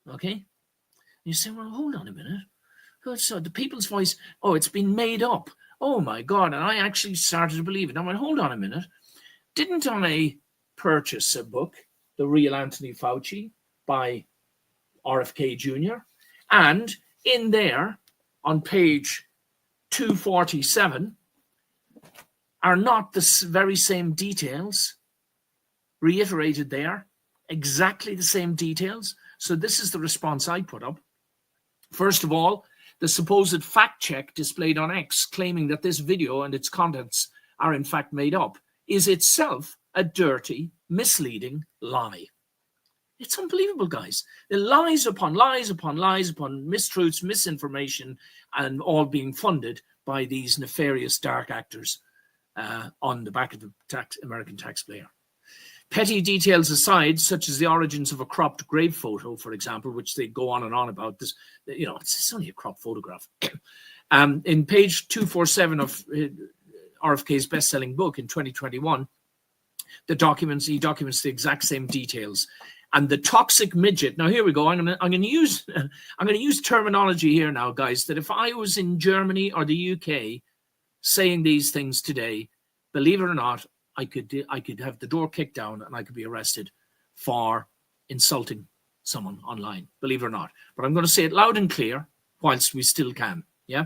Speaker 1: Okay? And you say, well, hold on a minute. So the People's Voice, it's been made up. Oh, my God. And I actually started to believe it. I went, hold on a minute. Didn't I purchase a book, The Real Anthony Fauci, by RFK Jr.? And in there, on page 247, are not the very same details reiterated there, exactly the same details. So this is the response I put up. First of all, the supposed fact check displayed on X, claiming that this video and its contents are in fact made up, is itself a dirty, misleading lie. It's unbelievable, guys. The lies upon lies upon lies upon mistruths, misinformation, and all being funded by these nefarious dark actors on the back of the American taxpayer. Petty details aside, such as the origins of a cropped grave photo, for example, which they go on and on about. This, it's only a cropped photograph. In page 247 of RFK's best-selling book in 2021, he documents the exact same details. And the toxic midget. Now here we go. I'm going to use terminology here now, guys. That if I was in Germany or the UK saying these things today, believe it or not, I could have the door kicked down and I could be arrested for insulting someone online. Believe it or not. But I'm going to say it loud and clear, whilst we still can. Yeah.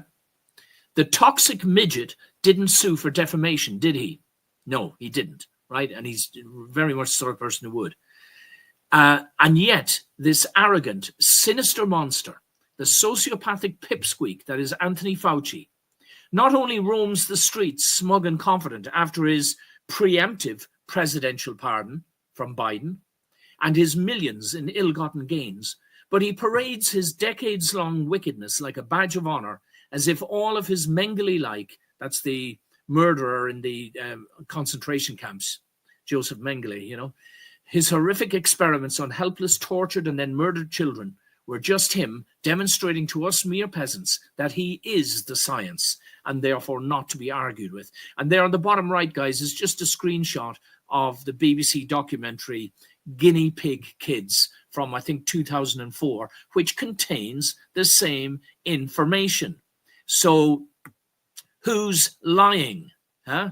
Speaker 1: The toxic midget didn't sue for defamation, did he? No, he didn't. Right, and he's very much the sort of person who would. And yet, this arrogant, sinister monster, the sociopathic pipsqueak that is Anthony Fauci, not only roams the streets smug and confident after his preemptive presidential pardon from Biden, and his millions in ill-gotten gains, but he parades his decades-long wickedness like a badge of honor, as if all of his Mengele-like, that's the murderer in the concentration camps, Joseph Mengele, you know, his horrific experiments on helpless, tortured, and then murdered children were just him demonstrating to us mere peasants that he is the science and therefore not to be argued with. And there on the bottom right, guys, is just a screenshot of the BBC documentary Guinea Pig Kids from, I think, 2004, which contains the same information. So who's lying? Huh?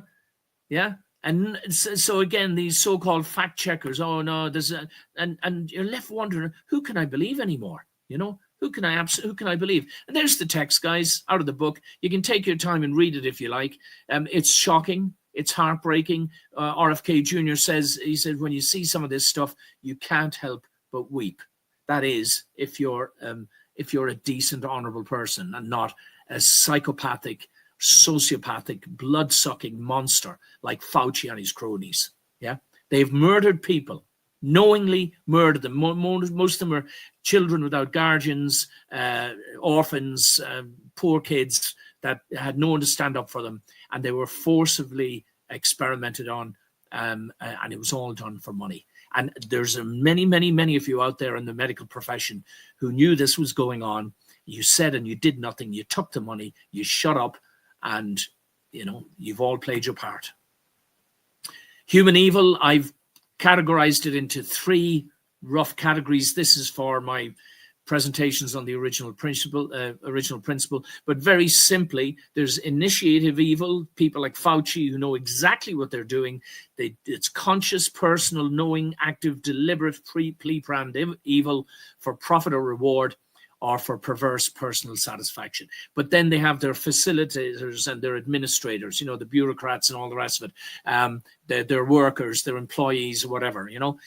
Speaker 1: Yeah. And so again, these so-called fact checkers, oh no, there's a, and you're left wondering, who can I believe anymore? You know, who can I believe? And there's the text, guys, out of the book. You can take your time and read it if you like. It's shocking. It's heartbreaking. RFK Jr. he said, when you see some of this stuff, you can't help but weep. That is, if you're a decent, honorable person and not a psychopathic, sociopathic, blood-sucking monster like Fauci and his cronies. Yeah, they've murdered people, knowingly murdered them. Most of them are children without guardians, orphans, poor kids that had no one to stand up for them, and they were forcibly experimented on, and it was all done for money. And there's many, many, many of you out there in the medical profession who knew this was going on. You said and you did nothing. You took the money. You shut up. And, you know, you've all played your part. Human evil, I've categorized it into 3 rough categories. This is for my presentations on the original principle. But very simply, there's initiative evil, people like Fauci who know exactly what they're doing. It's conscious, personal, knowing, active, deliberate, pre-planned evil for profit or reward, or for perverse personal satisfaction. But then they have their facilitators and their administrators, you know, the bureaucrats and all the rest of it, their workers, their employees, or whatever, you know.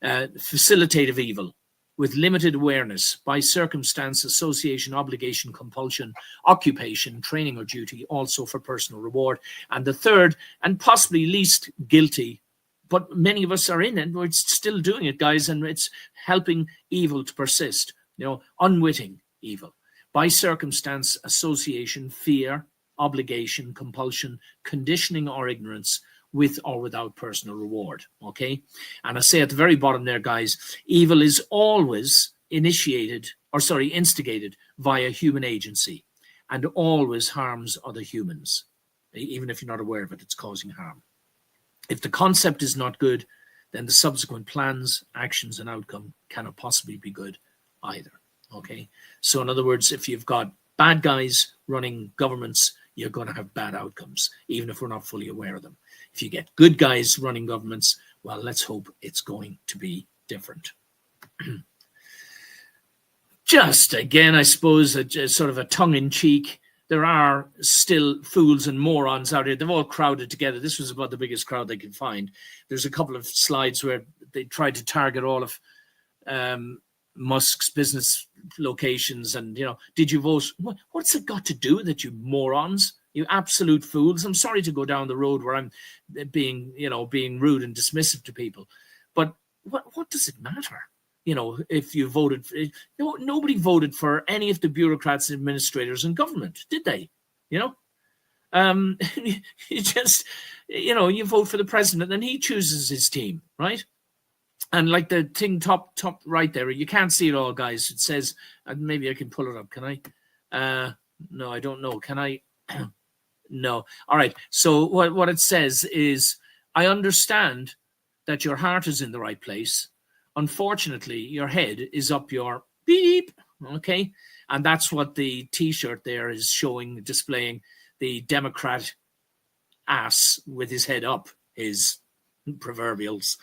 Speaker 1: Facilitative evil with limited awareness by circumstance, association, obligation, compulsion, occupation, training or duty, also for personal reward. And the third, and possibly least guilty, but many of us are in it, we're still doing it, guys, and it's helping evil to persist. You know, unwitting evil by circumstance, association, fear, obligation, compulsion, conditioning or ignorance, with or without personal reward. Okay. And I say at the very bottom there, guys, evil is always instigated via human agency and always harms other humans. Even if you're not aware of it, it's causing harm. If the concept is not good, then the subsequent plans, actions, and outcome cannot possibly be good either. Okay, so in other words, if you've got bad guys running governments, you're going to have bad outcomes, even if we're not fully aware of them. If you get good guys running governments, well, let's hope it's going to be different. Just again, I suppose, a sort of a tongue-in-cheek, there are still fools and morons out here. They've all crowded together. This was about the biggest crowd they could find. There's a couple of slides where they tried to target all of Musk's business locations and, you know, did you vote? What's it got to do with it, you morons? You absolute fools. I'm sorry to go down the road where I'm being rude and dismissive to people. But what does it matter? You know, if you voted for, nobody voted for any of the bureaucrats and administrators in government, did they? You know, you just, you know, you vote for the president and he chooses his team, right? And like the thing top right there, you can't see it all, guys. It says, maybe I can pull it up. Can I? No, I don't know. Can I? No. All right. So what it says is, I understand that your heart is in the right place. Unfortunately, your head is up your beep. Okay. And that's what the T-shirt there is showing, displaying the Democrat ass with his head up, his proverbials.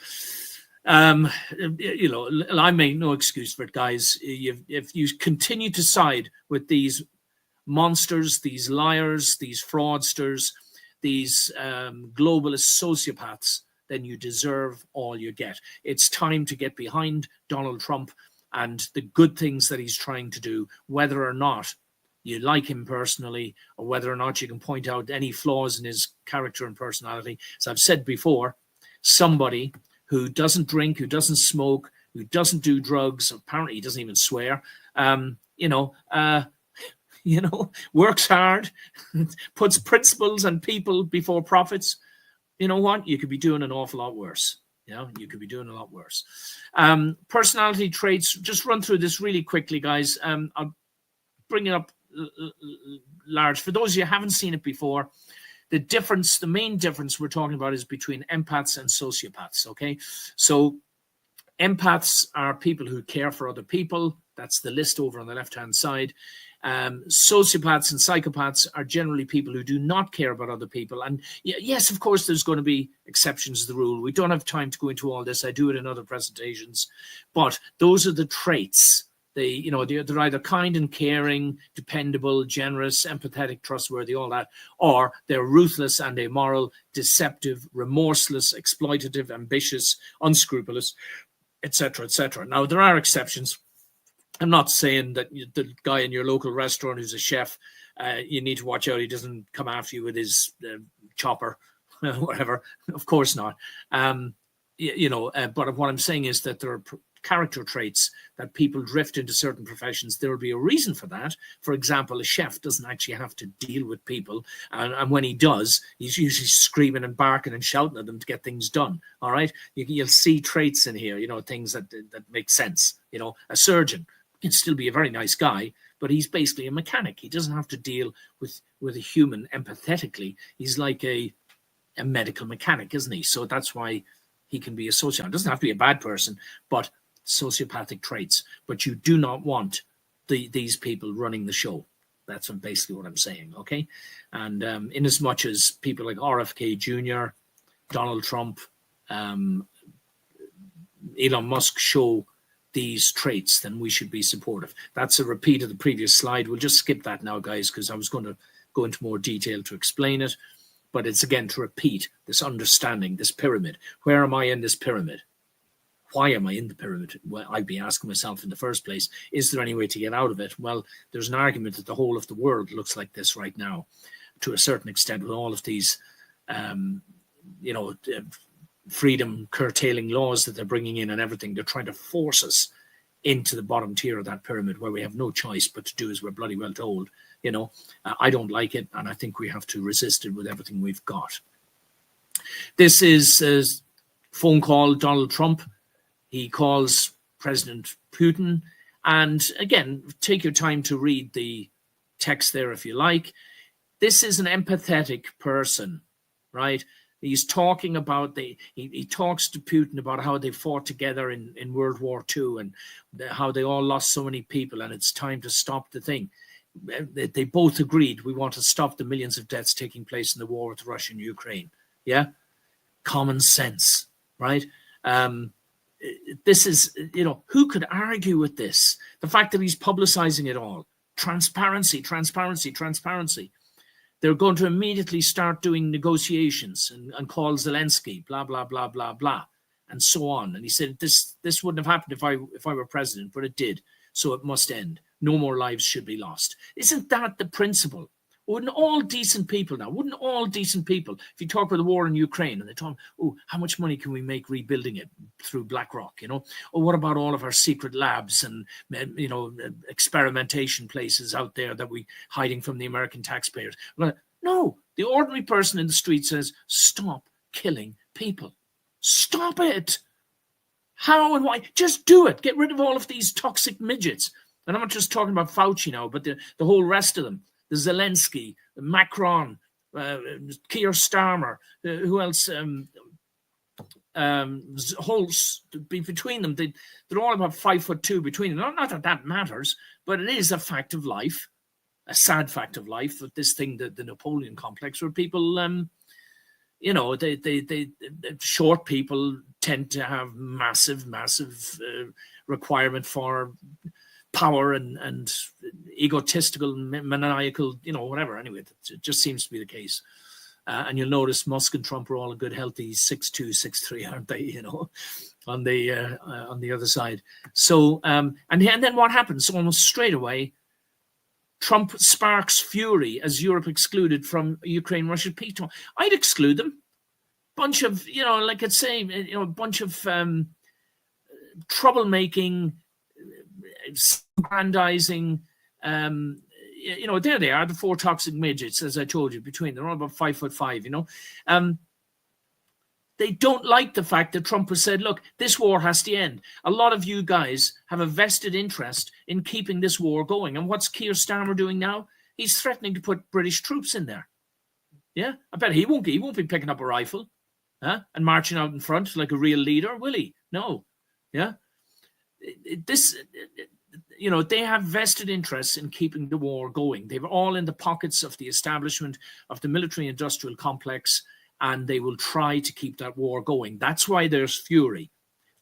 Speaker 1: You know, I make no excuse for it, guys. If you continue to side with these monsters, these liars, these fraudsters, these globalist sociopaths, then you deserve all you get. It's time to get behind Donald Trump and the good things that he's trying to do, whether or not you like him personally or whether or not you can point out any flaws in his character and personality. As I've said before, somebody who doesn't drink, who doesn't smoke, who doesn't do drugs. Apparently, he doesn't even swear. Works hard, puts principles and people before profits. You know what? You could be doing an awful lot worse. You could be doing a lot worse. Personality traits, just run through this really quickly, guys. I'll bring it up large. For those of you who haven't seen it before, the main difference we're talking about is between empaths and sociopaths, okay? So empaths are people who care for other people. That's the list over on the left-hand side. Sociopaths and psychopaths are generally people who do not care about other people. And yes, of course, there's going to be exceptions to the rule. We don't have time to go into all this. I do it in other presentations. But those are the traits. They're either kind and caring, dependable, generous, empathetic, trustworthy, all that, or they're ruthless and immoral, deceptive, remorseless, exploitative, ambitious, unscrupulous, etc., etc. Now, there are exceptions. I'm not saying that the guy in your local restaurant who's a chef, you need to watch out he doesn't come after you with his chopper, whatever. Of course not. But what I'm saying is that there are character traits that people drift into certain professions. There will be a reason for that. For example, a chef doesn't actually have to deal with people. And when he does, he's usually screaming and barking and shouting at them to get things done. All right. You'll see traits in here, things that make sense. A surgeon can still be a very nice guy, but he's basically a mechanic. He doesn't have to deal with a human empathetically. He's like a medical mechanic, isn't he? So that's why he can be a sociopath. It doesn't have to be a bad person, but sociopathic traits. But you do not want these people running the show. That's basically what I'm saying, okay? And in as much as people like RFK Jr., Donald Trump, Elon Musk show these traits, then we should be supportive. That's a repeat of the previous slide. We'll just skip that now, guys, because I was going to go into more detail to explain it. But it's, again, to repeat this understanding, this pyramid. Where am I in this pyramid? Why am I in the pyramid? Well, I'd be asking myself in the first place, is there any way to get out of it? Well, there's an argument that the whole of the world looks like this right now, to a certain extent, with all of these, freedom curtailing laws that they're bringing in and everything. They're trying to force us into the bottom tier of that pyramid where we have no choice but to do as we're bloody well told. I don't like it, and I think we have to resist it with everything we've got. This is a phone call, Donald Trump. He calls President Putin. And again, take your time to read the text there if you like. This is an empathetic person, right? He's talking about he talks to Putin about how they fought together in World War II and how they all lost so many people, and it's time to stop the thing. They both agreed we want to stop the millions of deaths taking place in the war with Russia and Ukraine. Yeah? Common sense, right? This is, who could argue with this? The fact that he's publicizing it all. Transparency. They're going to immediately start doing negotiations and call Zelensky, blah, blah, blah, blah, blah, and so on. And he said, this wouldn't have happened if I were president, but it did. So it must end. No more lives should be lost. Isn't that the principle? Wouldn't all decent people, if you talk about the war in Ukraine and they talk, how much money can we make rebuilding it through BlackRock, Or what about all of our secret labs and, experimentation places out there that we hiding from the American taxpayers? Well, no, the ordinary person in the street says, stop killing people. Stop it. How and why? Just do it. Get rid of all of these toxic midgets. And I'm not just talking about Fauci now, but the whole rest of them. The Zelensky, Macron, Keir Starmer, who else? Holtz. Between them, they're all about 5'2" between them. Not that matters, but it is a fact of life, a sad fact of life. That this thing, the Napoleon complex, where people, they short people tend to have massive requirement for power and egotistical, maniacal, whatever. Anyway, it just seems to be the case. And you'll notice Musk and Trump are all a good, healthy 6'2", 6'3", aren't they? On the other side. So, and then what happens? Almost straight away, Trump sparks fury as Europe excluded from Ukraine-Russia peace talks. I'd exclude them. Bunch of, like I'd say, a bunch of troublemaking, aggrandizing. There they are, the 4 toxic midgets, as I told you, between. They're all about 5'5", They don't like the fact that Trump has said, look, this war has to end. A lot of you guys have a vested interest in keeping this war going. And what's Keir Starmer doing now? He's threatening to put British troops in there. Yeah, I bet he won't be picking up a rifle and marching out in front like a real leader, will he? No. Yeah. They have vested interests in keeping the war going. They're all in the pockets of the establishment of the military-industrial complex, and they will try to keep that war going. That's why there's fury.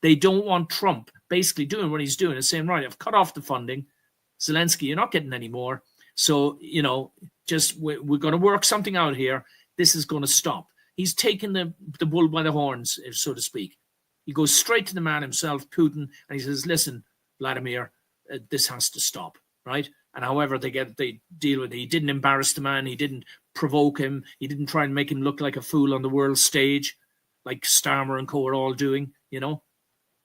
Speaker 1: They don't want Trump basically doing what he's doing and saying, right, I've cut off the funding. Zelensky, you're not getting any more. So, we're going to work something out here. This is going to stop. He's taken the bull by the horns, so to speak. He goes straight to the man himself, Putin, and he says, listen, Vladimir, this has to stop, right? And however they deal with it. He didn't embarrass the man. He didn't provoke him. He didn't try and make him look like a fool on the world stage, like Starmer and co are all doing,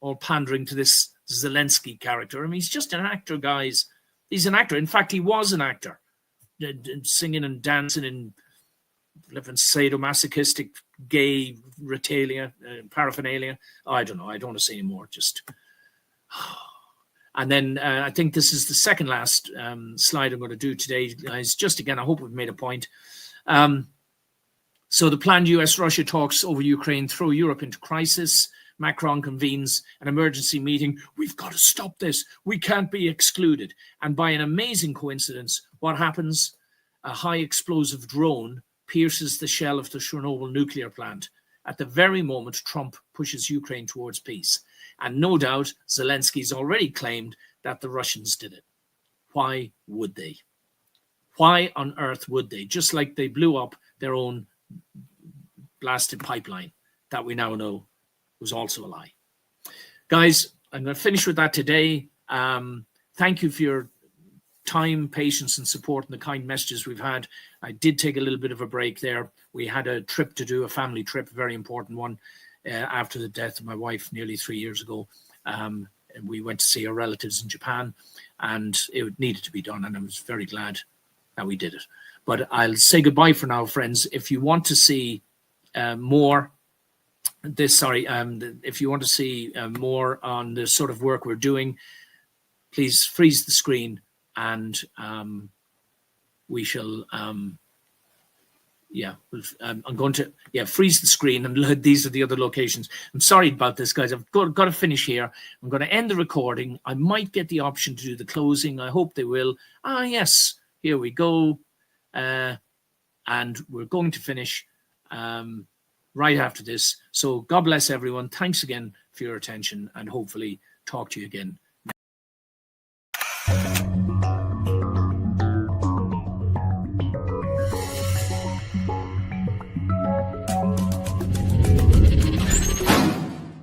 Speaker 1: all pandering to this Zelensky character. I mean, he's just an actor, guys. He's an actor. In fact, he was an actor, singing and dancing in living sadomasochistic, gay paraphernalia. I don't know. I don't want to say anymore. Just... And then I think this is the second last slide I'm going to do today, guys. Just again, I hope we've made a point. So the planned US-Russia talks over Ukraine throw Europe into crisis. Macron convenes an emergency meeting. We've got to stop this. We can't be excluded. And by an amazing coincidence, what happens? A high explosive drone pierces the shell of the Chernobyl nuclear plant at the very moment Trump pushes Ukraine towards peace. And no doubt Zelensky's already claimed that the Russians did it. Why would they? Why on earth would they? Just like they blew up their own blasted pipeline that we now know was also a lie. Guys, I'm going to finish with that today. Thank you for your time, patience, and support and the kind messages we've had. I did take a little bit of a break there. We had a trip to do, a family trip, a very important one, after the death of my wife nearly 3 years ago. And we went to see our relatives in Japan, and it needed to be done, and I was very glad that we did it. But I'll say goodbye for now, friends. If you want to see more on the sort of work we're doing, please freeze the screen, and we shall... I'm going to freeze the screen, and these are the other locations. I'm sorry about this, guys. I've got to finish here. I'm going to end the recording. I might get the option to do the closing. I hope they will. Yes, here we go. And we're going to finish right after this. So God bless everyone. Thanks again for your attention, and hopefully talk to you again